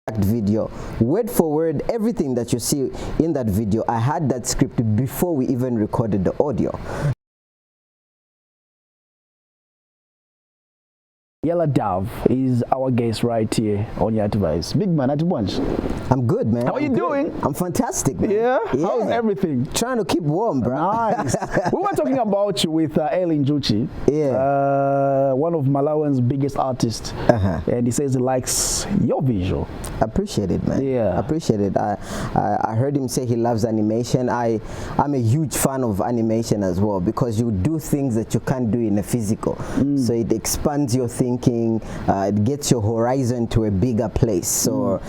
video, word for word, everything that you see in that video. I had that script before we even recorded the audio. Yellow Dove is our guest right here on your advice. Big man, at once. I'm good, man. How are you doing? I'm fantastic, man. Yeah? How's everything? Trying to keep warm, bro. Nice. We were talking about you with Ellen Juchi. Yeah. One of Malawi's biggest artists. And he says he likes your visual. I appreciate it, man. Yeah. I appreciate it. I heard him say he loves animation. I'm a huge fan of animation as well, because you do things that you can't do in a physical. So it expands your thinking. It gets your horizon to a bigger place. So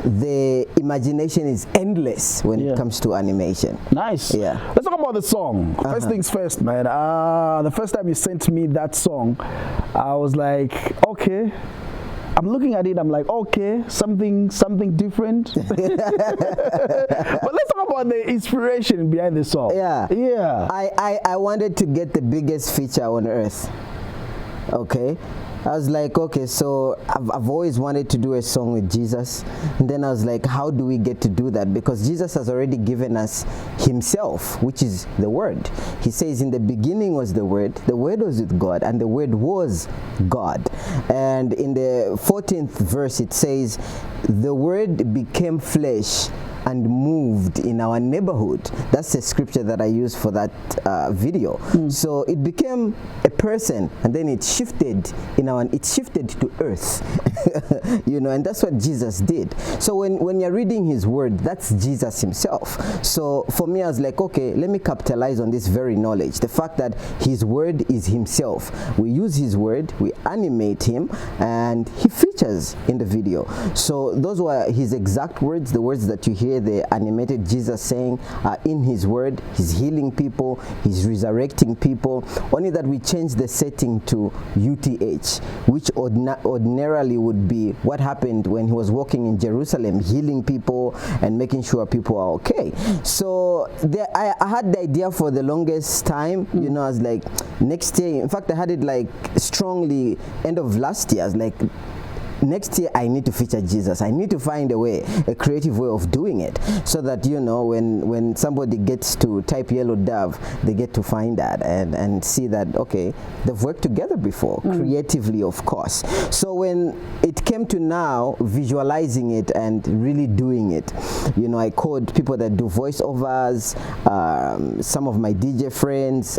the imagination is endless when it comes to animation. Nice. Yeah. Let's talk about the song. First things first, man. The first time you sent me that song, I was like, okay. I'm looking at it, I'm like, okay, something different. But let's talk about the inspiration behind the song. Yeah. I wanted to get the biggest feature on earth. Okay, I was like, okay, so I've always wanted to do a song with Jesus, and then I was like, how do we get to do that? Because Jesus has already given us himself, which is the Word. He says, in the beginning was the Word was with God, and the Word was God. And in the 14th verse it says, the Word became flesh and moved in our neighborhood. That's the scripture that I used for that video. So it became a person, and then it shifted to earth. You know, and that's what Jesus did. So when you're reading his word, that's Jesus himself. So for me, I was like, okay, let me capitalize on this very knowledge, the fact that his word is himself. We use his word, we animate him, and he features in the video. So those were his exact words, the words that you hear the animated Jesus saying in his word. He's healing people, he's resurrecting people, only that we change the setting to UTH, which ordinarily would be what happened when he was walking in Jerusalem, healing people and making sure people are okay. So I had the idea for the longest time. You know, I was like, next year, in fact I had it like strongly end of last year. I was like, next year I need to feature Jesus. I need to find a creative way of doing it, so that, you know, when somebody gets to type Yellow Dove, they get to find that and see that, okay, they've worked together before, creatively, of course. So when it came to now visualizing it and really doing it, you know, I called people that do voiceovers, some of my DJ friends,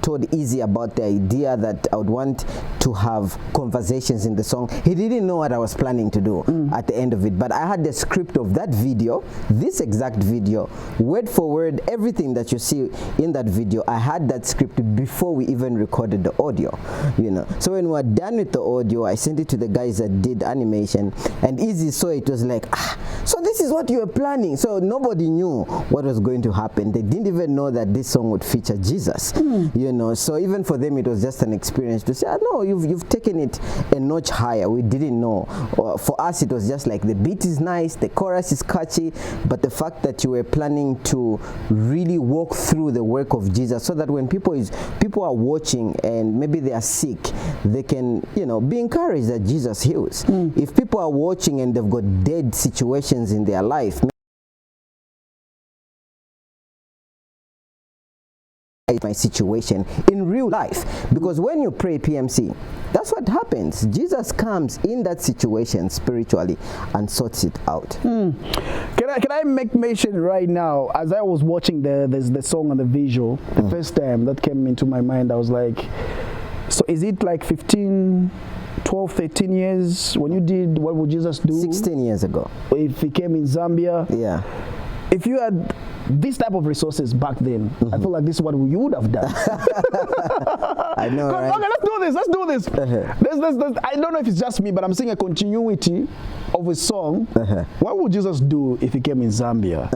told Easy about the idea that I would want to have conversations in the song. He didn't know what I was planning to do at the end of it, but I had the script of that video, this exact video, word for word, everything that you see in that video. I had that script before we even recorded the audio, you know. So when we were done with the audio, I sent it to the guys that did animation, and Easy saw it, was like, so this is what you were planning. So nobody knew what was going to happen. They didn't even know that this song would feature Jesus, you know. So even for them, it was just an experience to say, no, you've taken it a notch higher. We didn't know. For us, it was just like, the beat is nice, the chorus is catchy, but the fact that you were planning to really walk through the work of Jesus, so that when people are watching and maybe they are sick, they can, you know, be encouraged that Jesus heals. If people are watching and they've got dead situations in their life, my situation in real life, because when you pray PMC, that's what happens. Jesus comes in that situation spiritually and sorts it out. Can I make mention right now, as I was watching the song and the visual, the first time that came into my mind, I was like, so is it like 12, 13 years when you did What Would Jesus Do? 16 years ago. If he came in Zambia. Yeah. If you had this type of resources back then, I feel like this is what you would have done. I know, right? Okay, let's do this. I don't know if it's just me, but I'm seeing a continuity of a song. What would Jesus do if he came in Zambia?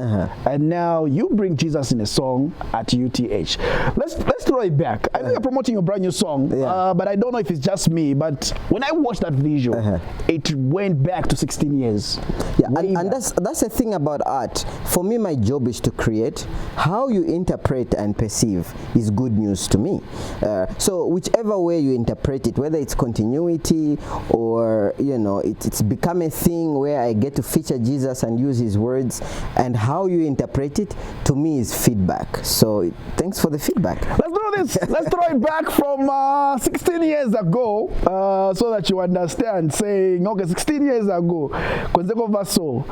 And now you bring Jesus in a song at UTH. Let's throw it back. I know you're promoting your brand new song, but I don't know if it's just me, but when I watched that visual, it went back to 16 years. Yeah, and that's the thing about art. For me, my job is to create. How you interpret and perceive is good news to me. So So whichever way you interpret it, whether it's continuity or, you know, it's become a thing where I get to feature Jesus and use his words, and how you interpret it, to me, is feedback. So thanks for the feedback. Let's do this. Let's throw it back from 16 years ago, so that you understand. Saying, okay, 16 years ago, so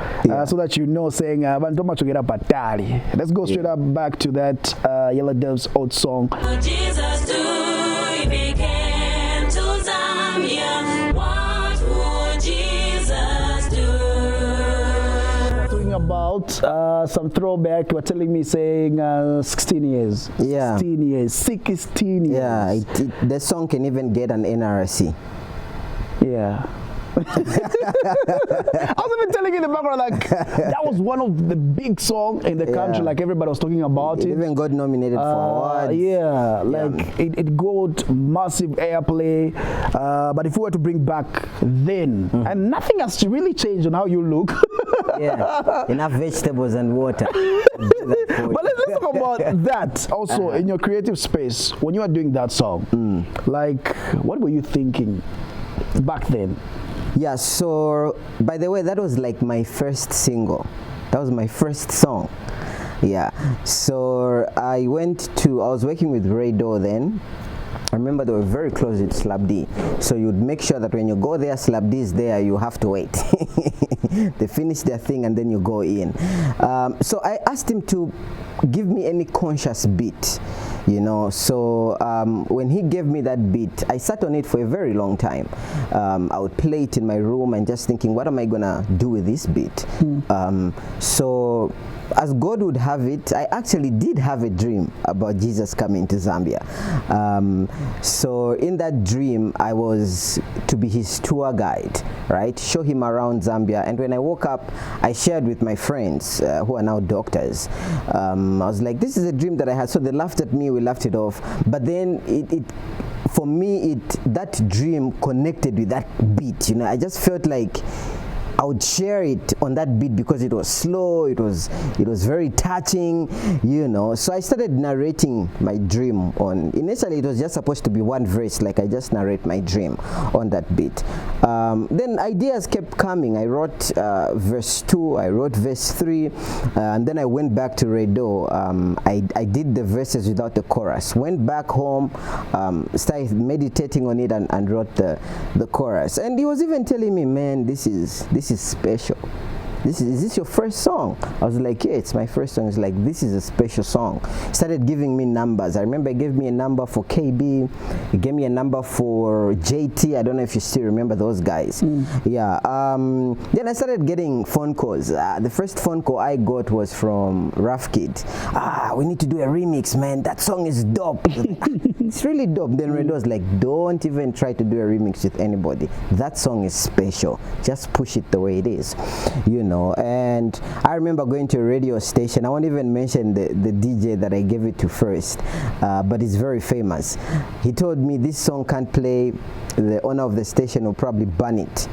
that you know, saying, let's go straight up back to that Yellow Dove's old song. Jesus do, he became to Zambia. What would Jesus do? Talking about some throwback, you were telling me, saying 16 years. Yeah. 16 years. 16 years. Yeah, the song can even get an NRC. Yeah. I was even telling you in the background, like, that was one of the big songs in the country, like everybody was talking about it. It even got nominated for awards. Yeah, like it got massive airplay. But if we were to bring back then, and nothing has really changed on how you look. Yeah, enough vegetables and water. But let's talk about that also in your creative space. When you were doing that song, like, what were you thinking back then? Yeah, so by the way, that was like my first single. That was my first song. Yeah, so I was working with Ray Doe then. I remember they were very close with Slab D. So you'd make sure that when you go there, Slab D is there, you have to wait. They finish their thing and then you go in. So I asked him to give me any conscious beat, you know. So when he gave me that beat, I sat on it for a very long time. I would play it in my room and just thinking, what am I gonna do with this beat? So as God would have it, I actually did have a dream about Jesus coming to Zambia. So in that dream, I was to be his tour guide, right? Show him around Zambia. And when I woke up, I shared with my friends who are now doctors. I was like, this is a dream that I had. So they laughed at me, we laughed it off. But then for me, that dream connected with that beat. You know, I just felt like I would share it on that beat because it was slow, it was very touching, you know. So I started narrating my dream initially it was just supposed to be one verse, like I just narrate my dream on that beat. Then ideas kept coming. I wrote verse 2, I wrote verse 3, and then I went back to Redo. I did the verses without the chorus. Went back home, started meditating on it and wrote the chorus. And he was even telling me, man, this is special. Is this your first song? I was like, yeah, it's my first song. It's like, this is a special song. He started giving me numbers. I remember he gave me a number for KB. He gave me a number for JT. I don't know if you still remember those guys. Yeah. Then I started getting phone calls. The first phone call I got was from Rough Kid. We need to do a remix, man. That song is dope. It's really dope. Then Redo was like, don't even try to do a remix with anybody. That song is special. Just push it the way it is, you know. And I remember going to a radio station. I won't even mention the DJ that I gave it to first, but he's very famous. He told me this song can't play. The owner of the station will probably ban it.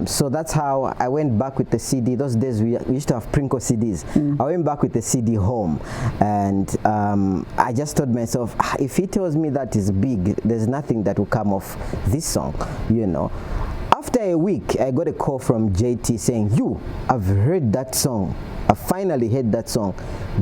So that's how I went back with the CD. Those days we used to have Prinko CDs. I went back with the CD home, and I just told myself, if he tells me that is big, there's nothing that will come off this song, you know. After a week, I got a call from JT saying, I've heard that song. I finally heard that song.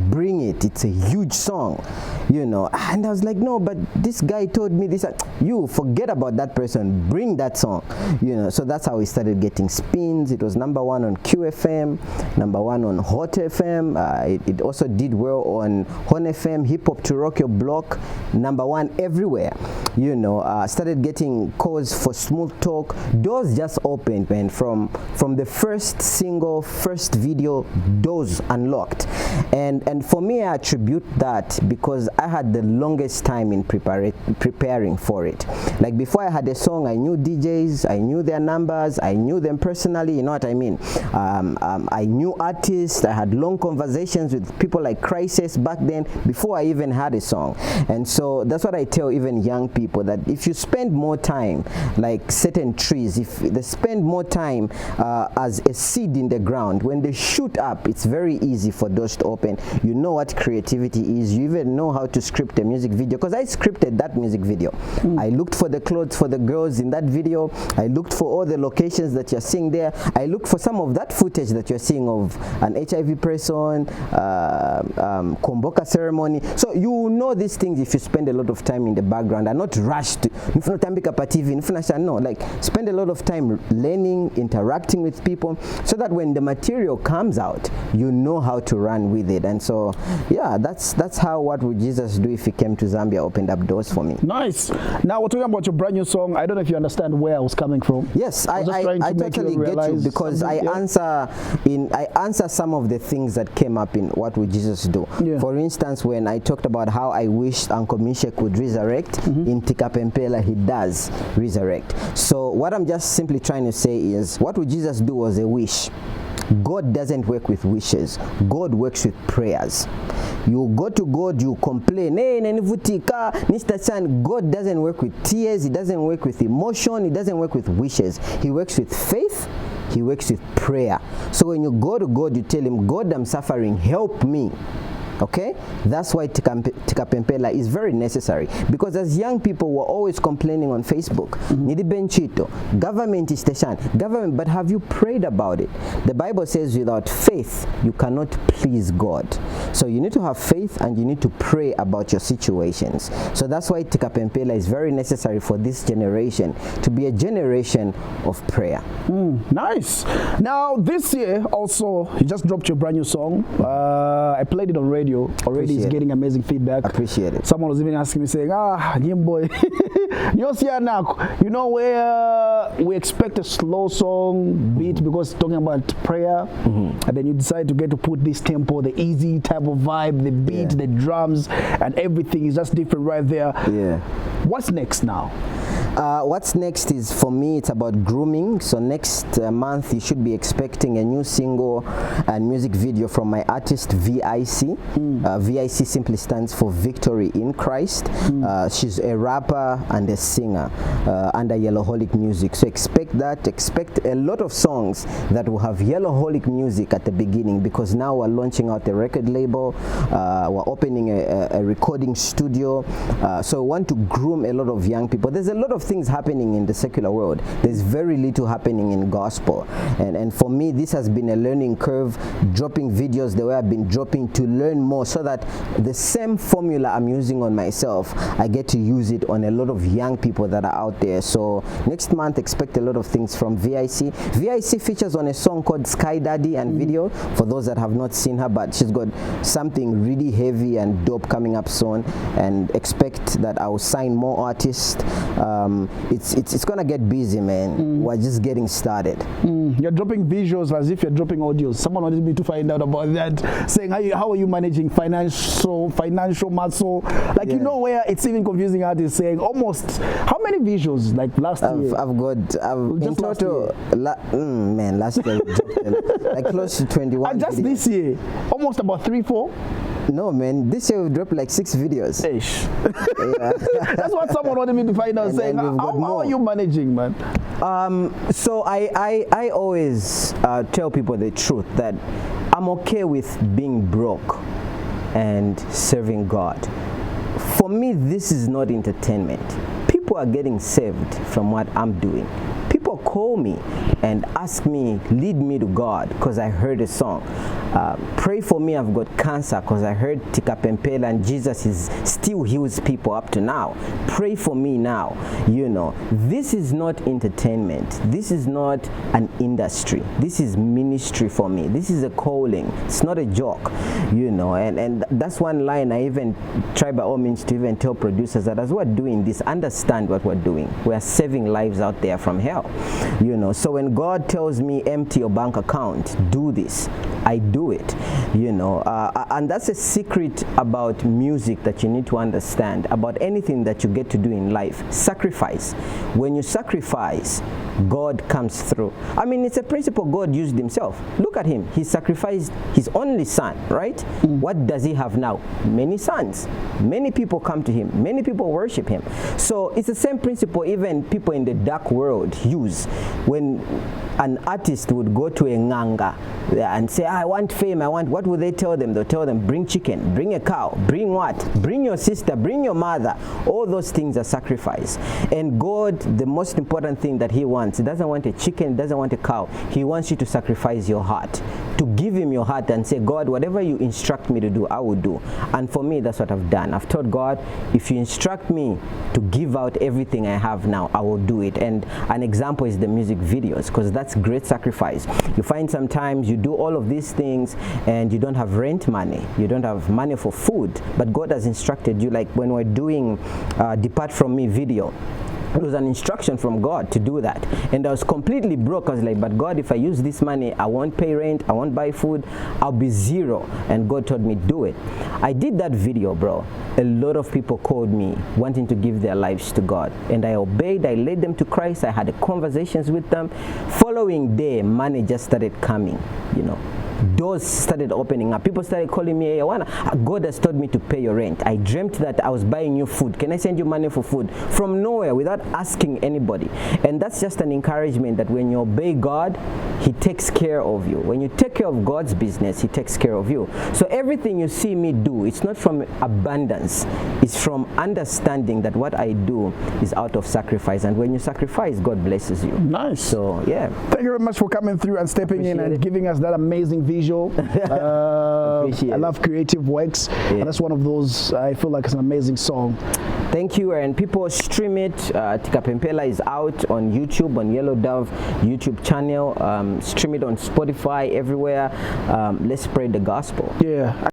Bring it. It's a huge song, you know. And I was like, no, but this guy told me this. You forget about that person. Bring that song, you know. So that's how we started getting spins. It was #1 on QFM, #1 on Hot FM. It also did well on Hon FM, Hip Hop to Rock Your Block, #1 everywhere, you know. Started getting calls for Smooth Talk. Doors just opened, man. From the first single, first video, doors unlocked. And for me, I attribute that because I had the longest time in preparing for it. Like before I had a song, I knew DJs, I knew their numbers, I knew them personally, you know what I mean? I knew artists, I had long conversations with people like Crisis back then before I even had a song. And so that's what I tell even young people, that if you spend more time, like certain trees, if they spend more time as a seed in the ground, when they shoot up, it's very easy for doors to open. You know what creativity is. You even know how how to script a music video, because I scripted that music video. I looked for the clothes for the girls in that video. I looked for all the locations that you're seeing there. I looked for some of that footage that you're seeing of an HIV person, Komboka ceremony. So you know these things if you spend a lot of time in the background and not rushed. No, like spend a lot of time learning, interacting with people, so that when the material comes out, you know how to run with it. And so, yeah, that's how What Would Jesus Do If He Came to Zambia opened up doors for me. Nice. Now we're talking about your brand new song. I don't know if you understand where I was coming from. Yes, I totally get you, because I answer some of the things that came up in What Would Jesus Do. Yeah. For instance, when I talked about how I wished Uncle Misha could resurrect, in Tikapempela he does resurrect. So what I'm just simply trying to say is, What Would Jesus Do was a wish. God doesn't work with wishes. God works with prayers. You go to God, you complain, God doesn't work with tears. He doesn't work with emotion. He doesn't work with wishes. He works with faith. He works with prayer. So when you go to God, you tell him, God, I'm suffering, help me. Okay, that's why Tikapempela is very necessary, because as young people we're always complaining on Facebook, government is station, government, but have you prayed about it? The Bible says without faith you cannot please God. So you need to have faith and you need to pray about your situations. So that's why Tikapempela is very necessary for this generation to be a generation of prayer. Nice. Now this year also you just dropped your brand new song. I played it on radio. Already is getting amazing feedback. Appreciate it. Someone was even asking me saying, boy, you know where we expect a slow song beat because it's talking about prayer, and then you decide to get to put this tempo, the easy type of vibe, the beat, the drums, and everything is just different right there. Yeah. What's next now? What's next is, for me, it's about grooming. So next month you should be expecting a new single and music video from my artist VIC. VIC simply stands for Victory in Christ. She's a rapper and a singer under Yellowholic Music. So expect that. Expect a lot of songs that will have Yellowholic music at the beginning, because now we're launching out a record label. We're opening a recording studio. So we want to groom a lot of young people. There's a lot of things happening in the secular world. There's very little happening in gospel. And for me, this has been a learning curve, dropping videos the way I've been dropping, to learn more, so that the same formula I'm using on myself, I get to use it on a lot of young people that are out there. So next month, expect a lot of things from VIC. VIC features on a song called Sky Daddy and video, for those that have not seen her, but she's got something really heavy and dope coming up soon, and expect that I will sign more artists. It's gonna get busy, man. We're just getting started. You're dropping visuals as if you're dropping audios. Someone wanted me to find out about that, saying how are you managing financial muscle? Like, you know, where it's even confusing artists saying almost how many visuals, like last year? I've in total, last year like close to 21. And just videos. This year, almost about 3-4. No, man, this year we dropped like 6 videos. That's what someone wanted me to find out, saying how are you managing, man? So I always tell people the truth, that I'm okay with being broke and serving God. For me, this is not entertainment. People are getting saved from what I'm doing. People call me and ask me, lead me to God, because I heard a song. Pray for me, I've got cancer, because I heard Tikapempela and Jesus still heals people up to now. Pray for me now. You know, this is not entertainment. This is not an industry. This is ministry for me. This is a calling. It's not a joke, you know. And that's one line I even try by all means to even tell producers, that as we're doing this, understand what we're doing. We're saving lives out there from hell, you know. So when God tells me empty your bank account, do this, I do it, you know. And that's a secret about music that you need to understand, about anything that you get to do in life. Sacrifice. When you sacrifice, God comes through. I mean, it's a principle God used himself. Look at him. He sacrificed his only son, right? What does he have now? Many sons. Many people come to him. Many people worship him. So it's the same principle even people in the dark world use. When an artist would go to a nganga and say, I want fame, what would they tell them? They'll tell them, bring chicken, bring a cow, bring what? Bring your sister, bring your mother. All those things are sacrifice. And God, the most important thing that he wants, he doesn't want a chicken, he doesn't want a cow. He wants you to sacrifice your heart, to give him your heart and say, God, whatever you instruct me to do, I will do. And for me, that's what I've done. I've told God, if you instruct me to give out everything I have now, I will do it. And an example is the music videos, because that's great sacrifice. You find sometimes you do all of these things and you don't have rent money, you don't have money for food, but God has instructed you, like when we're doing Depart From Me video. It was an instruction from God to do that. And I was completely broke. I was like, but God, if I use this money, I won't pay rent, I won't buy food, I'll be zero. And God told me, do it. I did that video, bro. A lot of people called me wanting to give their lives to God. And I obeyed, I led them to Christ, I had conversations with them. Following day, money just started coming, you know. Doors started opening up. People started calling me, hey, God has told me to pay your rent. I dreamt that I was buying you food. Can I send you money for food? From nowhere, without asking anybody. And that's just an encouragement that when you obey God, he takes care of you. When you take care of God's business, he takes care of you. So everything you see me do, it's not from abundance. It's from understanding that what I do is out of sacrifice. And when you sacrifice, God blesses you. Nice. So, yeah. Thank you very much for coming through and stepping in and giving us that amazing visual. I love creative works. Yeah. And that's one of those, I feel like it's an amazing song. Thank you, and people stream it. Tikapempela is out on YouTube, on Yellow Dove YouTube channel. Stream it on Spotify, everywhere. Let's spread the gospel. Yeah.